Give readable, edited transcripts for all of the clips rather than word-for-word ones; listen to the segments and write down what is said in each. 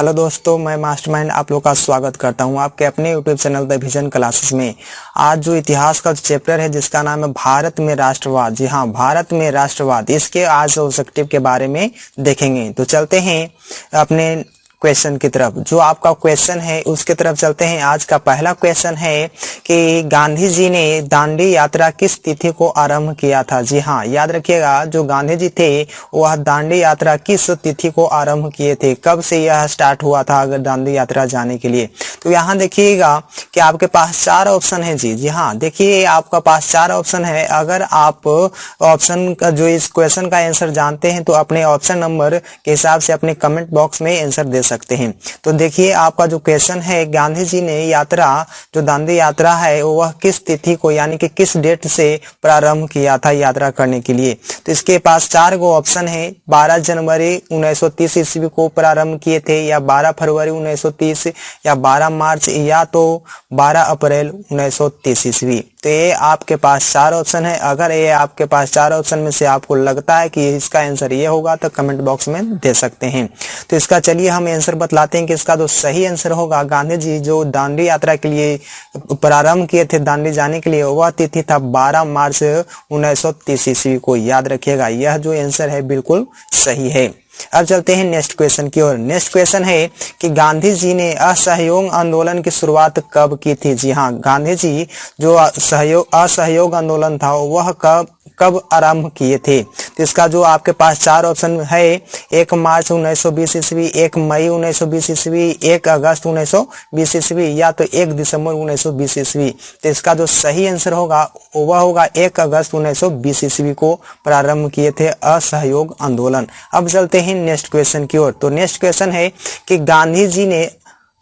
Hello दोस्तों, मैं mastermind आप लोग का स्वागत करता हूं आपके अपने YouTube channel the vision classes में। आज जो इतिहास का चैप्टर है जिसका नाम है भारत में राष्ट्रवाद, जी हां, भारत में राष्ट्रवाद, इसके आज ऑब्जेक्टिव के बारे में देखेंगे। तो चलते हैं अपने क्वेश्चन की तरफ। जो आपका क्वेश्चन है उसके तरफ चलते हैं। आज का पहला क्वेश्चन है कि गांधी जी ने दांडी यात्रा किस तिथि को आरंभ किया था। जी हाँ, याद रखिएगा, जो गांधी जी थे वह दांडी यात्रा किस तिथि को आरंभ किए थे, कब से यह स्टार्ट हुआ था अगर दांडी यात्रा जाने के लिए। तो यहाँ देखिएगा कि आपके पास 4 ऑप्शन है। जी हाँ, देखिए आपका पास 4 ऑप्शन है। अगर आप ऑप्शन का जो इस क्वेश्चन का आंसर जानते हैं तो अपने ऑप्शन नंबर के हिसाब से अपने कमेंट बॉक्स में आंसर दे सकते हैं। तो देखिए आपका जो क्वेश्चन है, गांधी जी ने यात्रा, जो दांडी यात्रा है वह किस तिथि को यानी कि किस डेट से प्रारंभ किया था यात्रा करने के लिए। तो इसके पास 4 गो ऑप्शन है। 12 जनवरी 1930 ईस्वी को प्रारंभ किए थे, या 12 फरवरी 1930, या 12 मार्च, या तो 12 अप्रैल 1930 ईस्वी। तो ये आपके पास 4 ऑप्शन है। अगर ये आपके पास 4 ऑप्शन में से आपको लगता है कि इसका आंसर ये होगा तो कमेंट बॉक्स में दे सकते हैं। तो इसका चलिए हम आंसर बतलाते हैं कि इसका जो सही आंसर होगा, गांधी जी जो दांडी यात्रा के लिए प्रारंभ किए थे दांडी जाने के लिए, वह तिथि था 12 मार्च 1930 ईस्वी को। याद रखिएगा, यह जो आंसर है बिल्कुल सही है। अब चलते हैं नेक्स्ट क्वेश्चन की ओर। नेक्स्ट क्वेश्चन है कि गांधी जी ने असहयोग आंदोलन की शुरुआत कब की थी। जी हाँ, गांधी जी जो असहयोग आंदोलन था वह कब आरंभ किए थे। तो इसका जो आपके पास 4 ऑप्शन है, 1 मार्च 1920 ईस्वी, 1 मई 1920 ईस्वी, 1 अगस्त 1920 ईस्वी, या तो 1 दिसंबर 1920 ईस्वी। तो इसका जो सही आंसर होगा वह होगा 1 अगस्त 1920 ईस्वी को प्रारंभ किए थे असहयोग आंदोलन। अब चलते हैं नेक्स्ट क्वेश्चन की ओर। तो नेक्स्ट क्वेश्चन है कि गांधी जी ने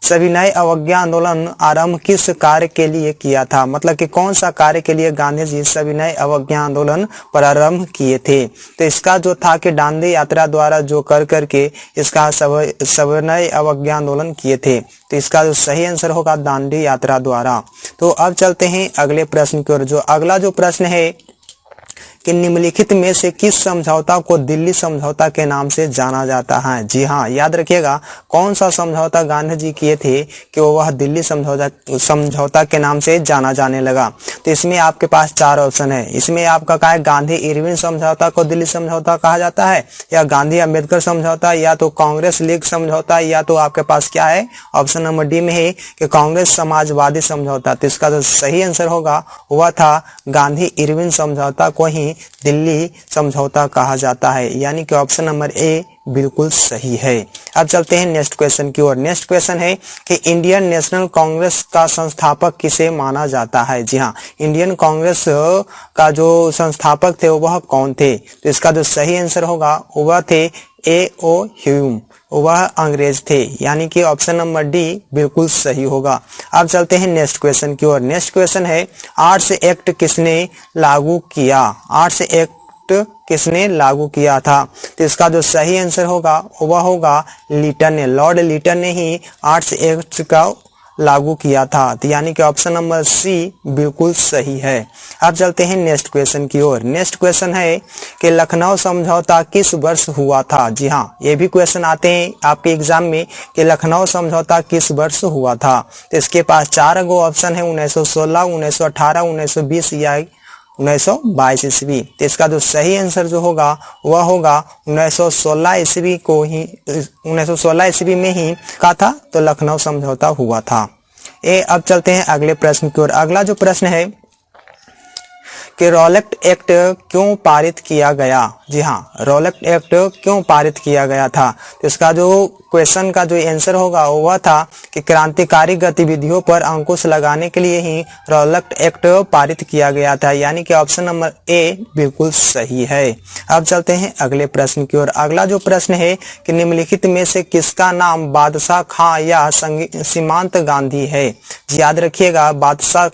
सविनय अवज्ञा आंदोलन आरंभ किस कार्य के लिए किया था। मतलब कि कौन सा कार्य के लिए गांधी जी सविनय अवज्ञा आंदोलन प्रारंभ किए थे। तो इसका जो था कि दांडी यात्रा द्वारा जो कर करके इसका सविनय अवज्ञा आंदोलन किए थे। तो इसका जो सही आंसर होगा दांडी यात्रा द्वारा। तो अब चलते हैं अगले प्रश्न की ओर। जो अगला जो प्रश्न है कि निम्नलिखित में से किस समझौता को दिल्ली समझौता के नाम से जाना जाता है। जी हाँ, याद रखिएगा कौन सा समझौता गांधी जी किए थे कि वह दिल्ली समझौता के नाम से जाना जाने लगा। तो इसमें आपके पास 4 ऑप्शन है। इसमें आपका क्या है, गांधी इरविन समझौता को दिल्ली समझौता कहा जाता है, या गांधी अम्बेडकर समझौता, या तो कांग्रेस लीग समझौता, या तो आपके पास क्या है, ऑप्शन नंबर डी में है कि कांग्रेस समाजवादी समझौता। तो इसका जो सही आंसर होगा वह था गांधी इरविन समझौता को ही दिल्ली समझौता कहा जाता है, यानी कि ऑप्शन नंबर ए बिल्कुल सही है। अब चलते हैं नेक्स्ट क्वेश्चन की ओर। नेक्स्ट क्वेश्चन है कि इंडियन नेशनल कांग्रेस का संस्थापक किसे माना जाता है। जी हाँ, इंडियन कांग्रेस का जो संस्थापक थे वह कौन थे। तो इसका जो सही आंसर होगा वह थे A.O. ह्यूम, वह अंग्रेज थे, यानी कि ऑप्शन नंबर डी बिल्कुल सही होगा। अब चलते हैं नेक्स्ट क्वेश्चन की ओर। नेक्स्ट क्वेश्चन है आर्ट्स एक्ट किसने लागू किया। आर्ट्स एक्ट किसने लागू किया था। तो इसका जो सही आंसर होगा वह होगा लिटन ने, लॉर्ड लिटन ने ही आर्ट्स एक्ट का लागू किया था। तो यानी कि ऑप्शन नंबर सी बिल्कुल सही है। अब चलते हैं नेक्स्ट क्वेश्चन की ओर। नेक्स्ट क्वेश्चन है कि लखनऊ समझौता किस वर्ष हुआ था। जी हाँ, ये भी क्वेश्चन आते हैं आपके एग्जाम में कि लखनऊ समझौता किस वर्ष हुआ था। तो इसके पास 4 गो ऑप्शन है, 1916, 1918, 1920, या 1922 ईस्वी। तो इसका जो सही आंसर जो होगा वह होगा 1916 ईस्वी को ही, 1916 ईस्वी में ही कहा था तो लखनऊ समझौता हुआ था। अब चलते हैं अगले प्रश्न की ओर। अगला जो प्रश्न है कि रॉलेट एक्ट क्यों पारित किया गया। जी हाँ, रॉलेट एक्ट क्यों पारित किया गया था। तो इसका जो क्वेश्चन का जो आंसर होगा वह था कि क्रांतिकारी गतिविधियों पर अंकुश लगाने के लिए ही रॉलेट एक्ट पारित किया गया था, यानी कि ऑप्शन नंबर ए बिल्कुल सही है। अब चलते हैं अगले प्रश्न की ओर। अगला जो प्रश्न है कि निम्नलिखित में से किसका नाम बादशाह खां या सीमांत गांधी है। याद रखिएगा, बादशाह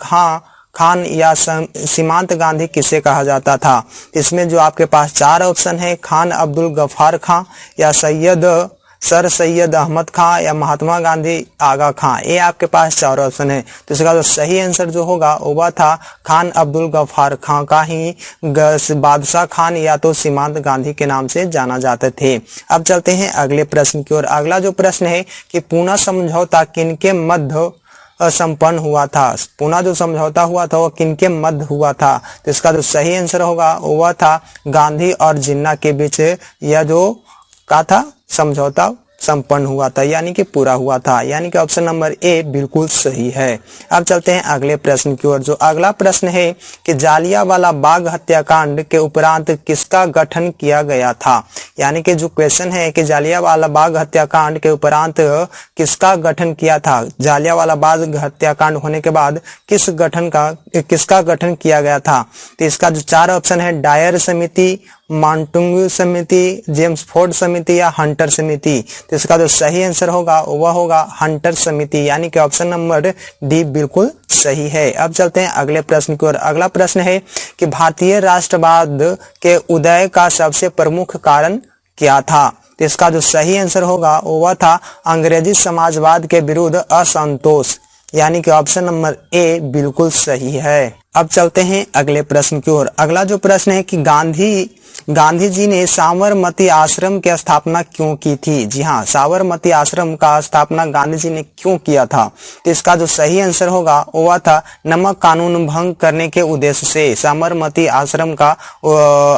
खान या सीमांत गांधी किसे कहा जाता था। इसमें जो आपके पास 4 ऑप्शन है, खान अब्दुल गफ्फार खां, या सैयद सर सैयद अहमद खां या महात्मा गांधी आगा खां। ये आपके पास चार ऑप्शन है। तो इसका जो सही आंसर जो होगा वह था खान अब्दुल गफ्फार खां का ही बादशाह खान या तो सीमांत गांधी के नाम से जाना जाते थे। अब चलते हैं अगले प्रश्न की ओर। अगला जो प्रश्न है कि पूना समझौता किनके मध्य संपन्न हुआ था। पूना जो समझौता हुआ था वो किनके मध्य हुआ था। तो इसका जो सही आंसर होगा वह था गांधी और जिन्ना के बीच यह जो का था समझौता संपन्न हुआ था, यानी कि पूरा हुआ था, यानी कि ऑप्शन नंबर ए बिल्कुल सही है। अब चलते हैं अगले प्रश्न की ओर। जो अगला प्रश्न है कि जालियांवाला बाग हत्याकांड के उपरांत किसका गठन किया गया था। यानी कि जो क्वेश्चन है कि जालियांवाला बाग हत्याकांड के उपरांत किसका गठन किया था। जालियांवाला बाग हत्याकांड होने के बाद किसका गठन किया गया था। तो इसका जो चार ऑप्शन है डायर समिति, मांटुंगू समिति, जेम्स फोर्ड समिति या हंटर समिति। तो इसका जो सही आंसर होगा वह होगा हंटर समिति, यानी कि ऑप्शन नंबर डी बिल्कुल सही है। अब चलते हैं अगले प्रश्न की ओर। अगला प्रश्न है कि भारतीय राष्ट्रवाद के उदय का सबसे प्रमुख कारण क्या था। तो इसका जो सही आंसर होगा वह था अंग्रेजी समाजवाद के विरुद्ध असंतोष, यानी कि ऑप्शन नंबर ए बिल्कुल सही है। अब चलते हैं अगले प्रश्न की ओर। अगला जो प्रश्न है कि गांधी जी ने साबरमती आश्रम की स्थापना क्यों की थी। जी हाँ, साबरमती आश्रम का स्थापना गांधी जी ने क्यों किया था। तो इसका जो सही आंसर होगा वह था नमक कानून भंग करने के उद्देश्य से साबरमती आश्रम का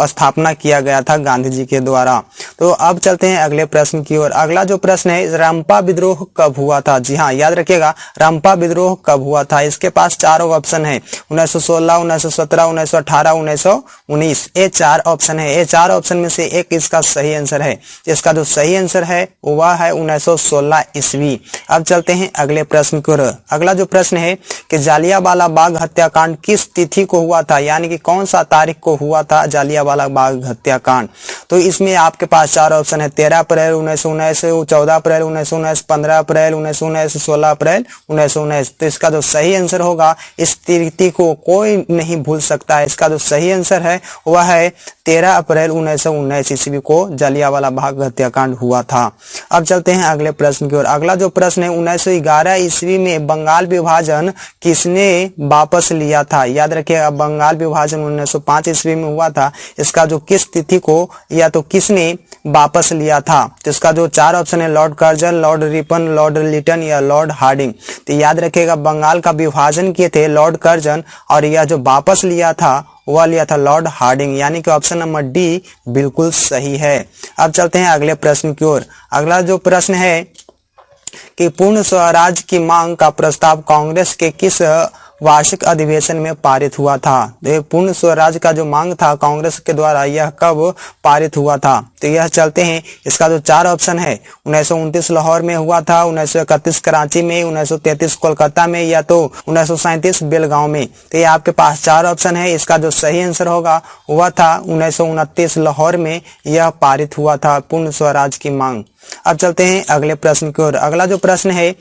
स्थापना किया गया था गांधी जी के द्वारा। तो अब चलते हैं अगले प्रश्न की ओर। अगला जो प्रश्न है रंपा विद्रोह कब हुआ था। जी हाँ, याद रखिएगा रंपा विद्रोह कब हुआ था। इसके पास चारों ऑप्शन है 1916, 1917, 1918, 1919। ये चार ऑप्शन है। ये चार ऑप्शन में से एक इसका सही आंसर है। इसका जो सही आंसर है वह है 1916 ईस्वी। अब चलते हैं अगले प्रश्न की ओर। अगला जो प्रश्न है कि जालियांवाला बाग हत्याकांड किस तिथि को हुआ था, यानी कि कौन सा तारीख को हुआ था जालियांवाला बाग हत्याकांड। तो इसमें आपके पास चार ऑप्शन है 13 अप्रैल 1919, 14 अप्रैल 1919, 15 अप्रैल 1919, 16 अप्रैल 1919। तो इसका जो सही आंसर होगा, इस तिथि को कोई नहीं भूल सकता है, इसका जो सही आंसर है वह है 13 अप्रैल 1919 ईस्वी को जालियांवाला बाग हत्याकांड हुआ था। अब चलते हैं अगले प्रश्न की ओर। अगला जो प्रश्न है 1911 ईस्वी में बंगाल विभाजन किसने वापस लिया था। याद रखिएगा बंगाल विभाजन 1905 ईस्वी में हुआ था। इसका जो किस तिथि को या तो किसने वापस लिया था। तो इसका जो चार ऑप्शन है Lord Curzon, Lord Ripon, Lord Lytton या लॉर्ड हार्डिंग। तो याद रखिएगा बंगाल का विभाजन किए थे लॉर्ड कर्जन और यह जो वापस लिया था वह लिया था लॉर्ड हार्डिंग, यानी कि ऑप्शन नंबर डी बिल्कुल सही है। अब चलते हैं अगले प्रश्न की ओर। अगला जो प्रश्न है कि पूर्ण स्वराज की मांग का प्रस्ताव कांग्रेस के किस वार्षिक अधिवेशन में पारित हुआ था। पूर्ण स्वराज का जो मांग था कांग्रेस के द्वारा यह कब पारित हुआ था। तो यह चलते हैं, इसका जो चार ऑप्शन है 1929 लाहौर में हुआ था, 1931 कराची में, 1933 कोलकाता में या तो 1937 बेलगांव में। तो ये आपके पास चार ऑप्शन है। इसका जो सही आंसर होगा वह था 1929 लाहौर में यह पारित हुआ था पूर्ण स्वराज की मांग। अब चलते हैं अगले प्रश्न की ओर। अगला जो प्रश्न है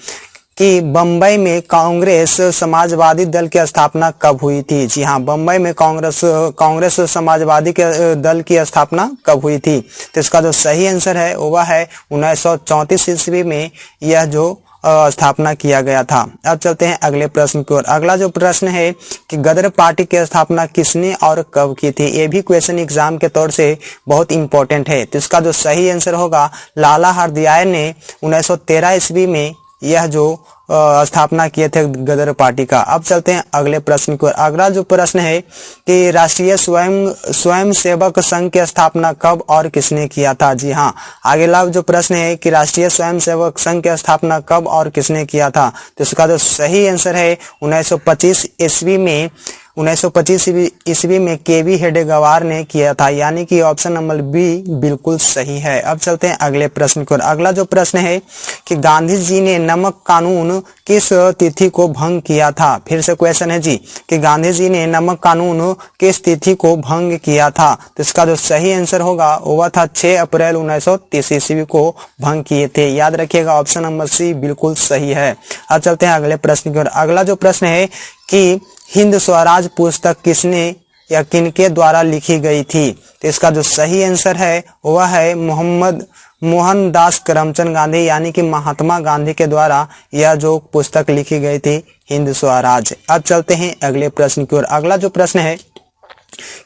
कि बंबई में कांग्रेस समाजवादी दल की स्थापना कब हुई थी। जी हाँ, बंबई में कांग्रेस समाजवादी के दल की स्थापना कब हुई थी। तो इसका जो सही आंसर है वह है 1934 ईस्वी में यह जो स्थापना किया गया था। अब चलते हैं अगले प्रश्न की ओर। अगला जो प्रश्न है कि गदर पार्टी की स्थापना किसने और कब की थी। ये भी क्वेश्चन एग्जाम के तौर से बहुत इंपॉर्टेंट है। तो इसका जो सही आंसर होगा लाला हरदयाल ने 1913 ईस्वी में यह जो स्थापना किए थे गदर पार्टी का। अब चलते हैं अगले प्रश्न की ओर। अगला जो प्रश्न है कि राष्ट्रीय स्वयं सेवक संघ की स्थापना कब और किसने किया था। जी हाँ, अगला जो प्रश्न है कि राष्ट्रीय स्वयं सेवक संघ की स्थापना कब और किसने किया था। तो इसका जो सही आंसर है 1925 ईस्वी में 1925 ईस्वी में केवी हेडेगवार ने किया था, यानी कि ऑप्शन नंबर बी बिल्कुल सही है। अब चलते हैं अगले प्रश्न की ओर। अगला जो प्रश्न है कि गांधी जी ने नमक कानून किस तिथि को भंग किया था। फिर से क्वेश्चन है जी कि गांधी जी ने नमक कानून किस तिथि को भंग किया था। तो इसका जो सही आंसर होगा वह था 6 अप्रैल 1930 ईस्वी को भंग किए थे। याद रखिएगा ऑप्शन नंबर सी बिल्कुल सही है। अब चलते हैं अगले प्रश्न की ओर। अगला जो प्रश्न है कि हिंद स्वराज पुस्तक किसने या किनके द्वारा लिखी गई थी। तो इसका जो सही आंसर है वह है मोहनदास करमचंद गांधी यानी कि महात्मा गांधी के द्वारा यह जो पुस्तक लिखी गई थी हिंद स्वराज। अब चलते हैं अगले प्रश्न की ओर। अगला जो प्रश्न है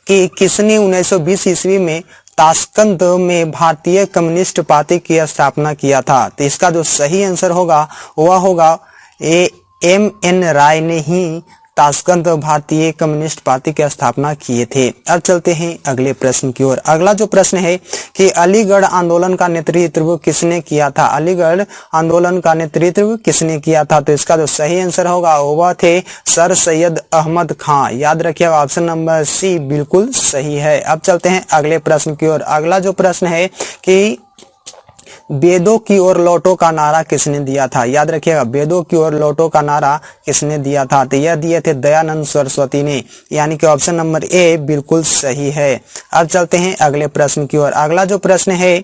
कि किसने 1920 ईस्वी में ताशकंद में भारतीय कम्युनिस्ट पार्टी की स्थापना किया था? तो इसका जो सही आंसर होगा वह होगा एम.एन. राय ने ही ताशकंद भारतीय कम्युनिस्ट पार्टी की स्थापना किए थे। अब चलते हैं अगले प्रश्न की ओर। अगला जो प्रश्न है कि अलीगढ़ आंदोलन का नेतृत्व किसने किया था? अलीगढ़ आंदोलन का नेतृत्व किसने किया था? तो इसका जो सही आंसर होगा वह थे सर सैयद अहमद खां। याद रखिएगा ऑप्शन नंबर सी बिल्कुल सही है। अब चलते हैं अगले प्रश्न की ओर। अगला जो प्रश्न है कि वेदों की ओर लौटो का नारा किसने दिया था? याद रखिएगा वेदों की ओर लौटो का नारा किसने दिया था? तो यह दिए थे दयानंद सरस्वती ने, यानी कि ऑप्शन नंबर ए बिल्कुल सही है। अब चलते हैं अगले प्रश्न की ओर। अगला जो प्रश्न है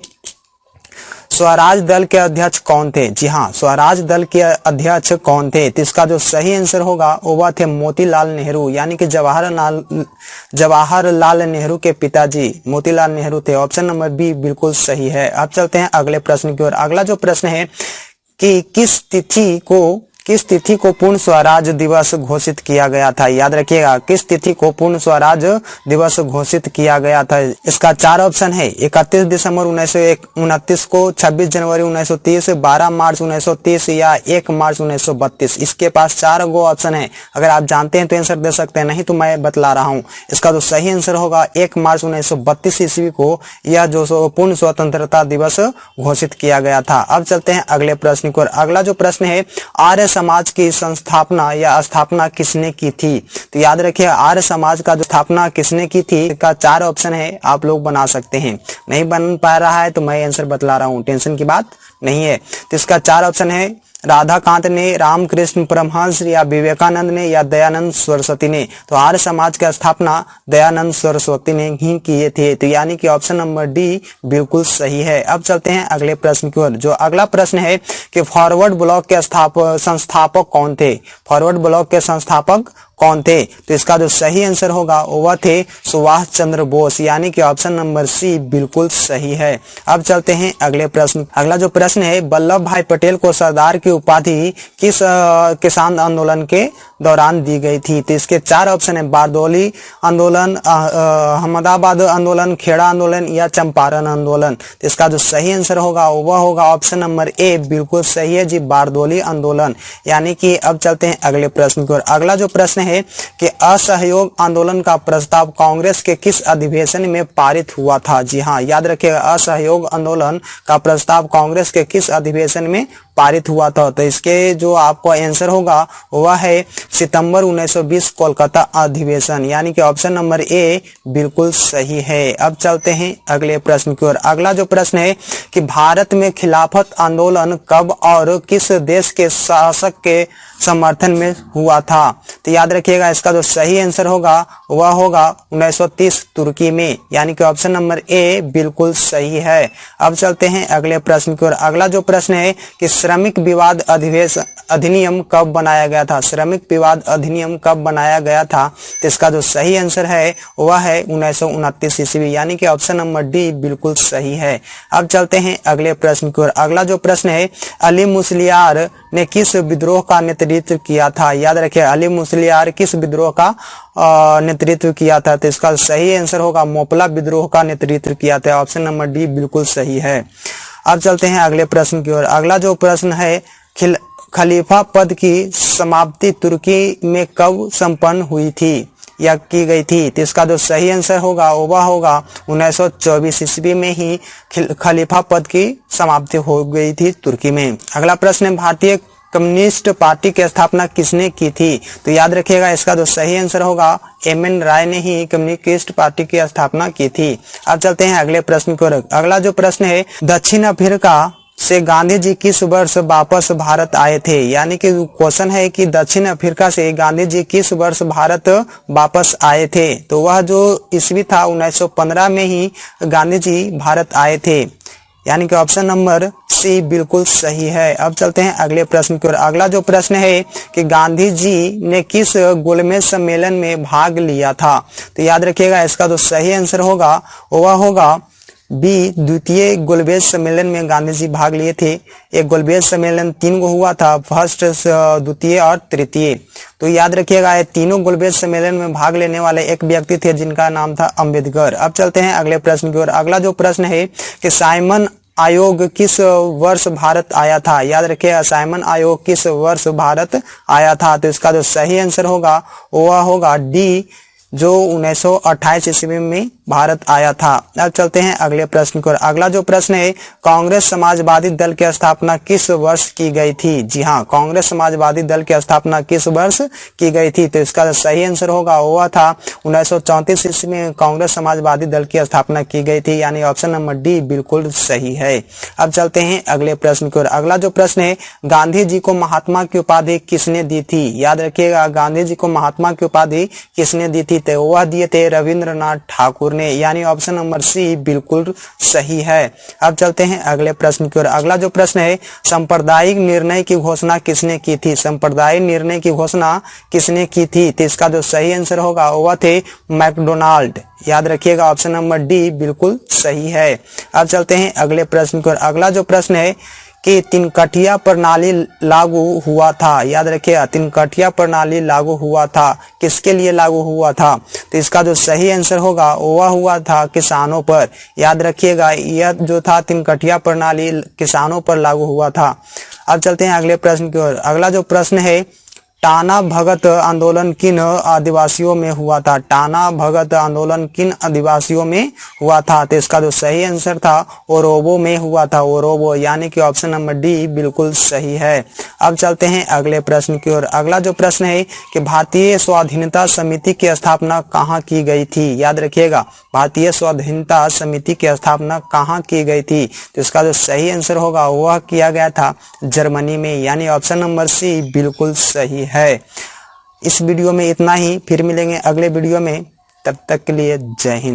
स्वराज दल के अध्यक्ष कौन थे? जी हाँ, स्वराज दल के अध्यक्ष कौन थे? तो इसका जो सही आंसर होगा वह थे मोतीलाल नेहरू, यानी कि जवाहरलाल नेहरू के पिताजी मोतीलाल नेहरू थे। ऑप्शन नंबर बी बिल्कुल सही है। अब चलते हैं अगले प्रश्न की ओर। अगला जो प्रश्न है कि किस तिथि को पूर्ण स्वराज दिवस घोषित किया गया था? याद रखिएगा किस तिथि को पूर्ण स्वराज दिवस घोषित किया गया था? इसका 4 ऑप्शन है। 31 दिसंबर 1929 को, 26 जनवरी 1930, 12 मार्च 1930 या 1 मार्च 1932। इसके पास 4 गो ऑप्शन है। अगर आप जानते हैं तो आंसर दे सकते हैं, नहीं तो मैं बतला रहा हूं। इसका जो सही आंसर होगा 1 मार्च 1932 ईस्वी को यह जो पूर्ण स्वतंत्रता दिवस घोषित किया गया था। अब चलते हैं अगले प्रश्न की ओर। अगला जो प्रश्न है आर्य समाज की संस्थापना या स्थापना किसने की थी? तो याद रखिए आर्य समाज का जो स्थापना किसने की थी का 4 ऑप्शन है, आप लोग बना सकते हैं। नहीं बन पा रहा है तो मैं आंसर बतला रहा हूं, टेंशन की बात नहीं है। तो इसका 4 ऑप्शन है राधाकांत ने, रामकृष्ण परमहंस या विवेकानंद ने या दयानंद सरस्वती ने। तो आर्य समाज की स्थापना दयानंद सरस्वती ने ही किए थे। तो यानी कि ऑप्शन नंबर डी बिल्कुल सही है। अब चलते हैं अगले प्रश्न की ओर। जो अगला प्रश्न है कि फॉरवर्ड ब्लॉक के संस्थापक कौन थे? फॉरवर्ड ब्लॉक के संस्थापक कौन थे? तो इसका जो सही आंसर होगा वह थे सुभाष चंद्र बोस, यानी कि ऑप्शन नंबर सी बिल्कुल सही है। अब चलते हैं अगले प्रश्न। अगला जो प्रश्न है वल्लभ भाई पटेल को सरदार की उपाधि किस किसान आंदोलन के दौरान दी गई थी? तो इसके 4 ऑप्शन है बारदौली आंदोलन, अहमदाबाद आंदोलन, खेड़ा आंदोलन या चंपारण आंदोलन। तो इसका जो सही आंसर होगा वह होगा ऑप्शन नंबर ए बिल्कुल सही है जी, बारदौली आंदोलन। यानी कि अब चलते हैं अगले प्रश्न की ओर। अगला जो प्रश्न है कि असहयोग आंदोलन का प्रस्ताव कांग्रेस के किस अधिवेशन में पारित हुआ था? जी हाँ, याद रखिएगा असहयोग आंदोलन का प्रस्ताव कांग्रेस के किस अधिवेशन में पारित हुआ था? तो इसके जो आपको आंसर होगा वह है सितंबर 1920 कोलकाता अधिवेशन, यानी कि ऑप्शन नंबर ए बिल्कुल सही है। अब चलते हैं अगले प्रश्न की ओर। अगला जो प्रश्न है कि भारत में खिलाफत आंदोलन कब और किस देश के शासक के समर्थन में हुआ था? तो याद रखिएगा इसका जो सही आंसर होगा वह होगा 1930 तुर्की में, यानी कि ऑप्शन नंबर ए बिल्कुल सही है। अब चलते हैं अगले प्रश्न की ओर। अगला जो प्रश्न है कि श्रमिक विवाद अधिनियम कब बनाया गया था? श्रमिक विवाद अधिनियम कब बनाया गया था? तो इसका जो सही आंसर है वह है 1929 ईस्वी, यानी कि ऑप्शन नंबर डी बिल्कुल सही है। अब चलते हैं अगले प्रश्न की ओर। अगला जो प्रश्न है अली मुसलियार ने किस विद्रोह का नेतृत्व किया था? याद रखिए अली मुसलियार किस विद्रोह का नेतृत्व किया था? तो इसका सही आंसर होगा मोपला विद्रोह का नेतृत्व किया था। ऑप्शन नंबर डी बिल्कुल सही है। अब चलते हैं अगले प्रश्न की ओर। अगला जो प्रश्न है खलीफा पद की समाप्ति तुर्की में कब संपन्न हुई थी या की गई थी? तो इसका जो सही आंसर होगा वह होगा 1924 ईस्वी में ही खलीफा पद की समाप्ति हो गई थी तुर्की में। अगला प्रश्न है भारतीय कम्युनिस्ट पार्टी की स्थापना किसने की थी? तो याद रखिएगा इसका जो सही आंसर होगा एम.एन. राय ने ही कम्युनिस्ट पार्टी की स्थापना की थी। अब चलते हैं अगले प्रश्न की ओर। अगला जो प्रश्न है दक्षिण अफ्रीका से गांधी जी किस वर्ष वापस भारत आए थे? यानी कि क्वेश्चन है कि दक्षिण अफ्रीका से गांधी जी किस वर्ष भारत वापस आए थे? तो वह जो ईस्वी था 1915 में ही गांधी जी भारत आए थे, यानी कि ऑप्शन नंबर सी बिल्कुल सही है। अब चलते हैं अगले प्रश्न की ओर। अगला जो प्रश्न है कि गांधी जी ने किस गोलमेज सम्मेलन में भाग लिया था? तो याद रखिएगा इसका जो सही आंसर होगा वह होगा बी द्वितीय गोलमेज सम्मेलन में गांधी जी भाग लिए थे। एक गोलमेज सम्मेलन 3 को हुआ था, फर्स्ट, द्वितीय और तृतीय। तो याद रखिएगा ये तीनों गोलमेज सम्मेलन में भाग लेने वाले एक व्यक्ति थे जिनका नाम था अंबेडकर। अब चलते हैं अगले प्रश्न की ओर। अगला जो प्रश्न है कि साइमन आयोग किस वर्ष भारत आया था। याद रखिएगा साइमन आयोग किस वर्ष भारत आया था। तो इसका जो सही आंसर होगा वह होगा डी, जो 1928 ईस्वी में भारत आया था। अब चलते हैं अगले प्रश्न को। अगला जो प्रश्न है कांग्रेस समाजवादी दल की स्थापना किस वर्ष की गई थी। जी हाँ, कांग्रेस समाजवादी दल की स्थापना किस वर्ष की गई थी। तो इसका सही आंसर होगा वह था 1934 ईस्वी में कांग्रेस समाजवादी दल की स्थापना की गई थी, यानी ऑप्शन नंबर डी बिल्कुल सही है। अब चलते हैं अगले प्रश्न की ओर। अगला जो प्रश्न है गांधी जी को महात्मा की उपाधि किसने दी थी। याद रखिएगा गांधी जी को महात्मा की उपाधि किसने दी थी। तो वह दिए थे रविंद्रनाथ ठाकुर ने, यानी ऑप्शन नंबर सी बिल्कुल सही है। अब चलते हैं अगले प्रश्न की ओर। अगला जो प्रश्न है सांप्रदायिक निर्णय की घोषणा किसने की थी। सांप्रदायिक निर्णय की घोषणा किसने की थी। तो इसका जो सही आंसर होगा वह थे मैकडोनाल्ड। याद रखिएगा ऑप्शन नंबर डी बिल्कुल सही है। अब चलते हैं अगले प्रश्न की ओर। अगला जो प्रश्न है कि तिनकठिया प्रणाली लागू हुआ था। याद रखिएगा तिनकठिया प्रणाली लागू हुआ था, किसके लिए लागू हुआ था। तो इसका जो सही आंसर होगा वह हुआ था किसानों पर। याद रखिएगा यह जो था तिनकठिया प्रणाली किसानों पर लागू हुआ था। अब चलते हैं अगले प्रश्न की ओर। अगला जो प्रश्न है टाना भगत आंदोलन किन आदिवासियों में हुआ था। टाना भगत आंदोलन किन आदिवासियों में हुआ था। तो इसका जो सही आंसर था ओरोबो में हुआ था, ओरोबो, यानी कि ऑप्शन नंबर डी बिल्कुल सही है। अब चलते हैं अगले प्रश्न की ओर। अगला जो प्रश्न है कि भारतीय स्वाधीनता समिति की स्थापना कहाँ की गई थी। याद रखिएगा भारतीय स्वाधीनता समिति की स्थापना कहाँ की गई थी। तो इसका जो सही आंसर होगा वह किया गया था जर्मनी में, यानी ऑप्शन नंबर सी बिल्कुल सही है। इस वीडियो में इतना ही, फिर मिलेंगे अगले वीडियो में, तब तक के लिए जय हिंद।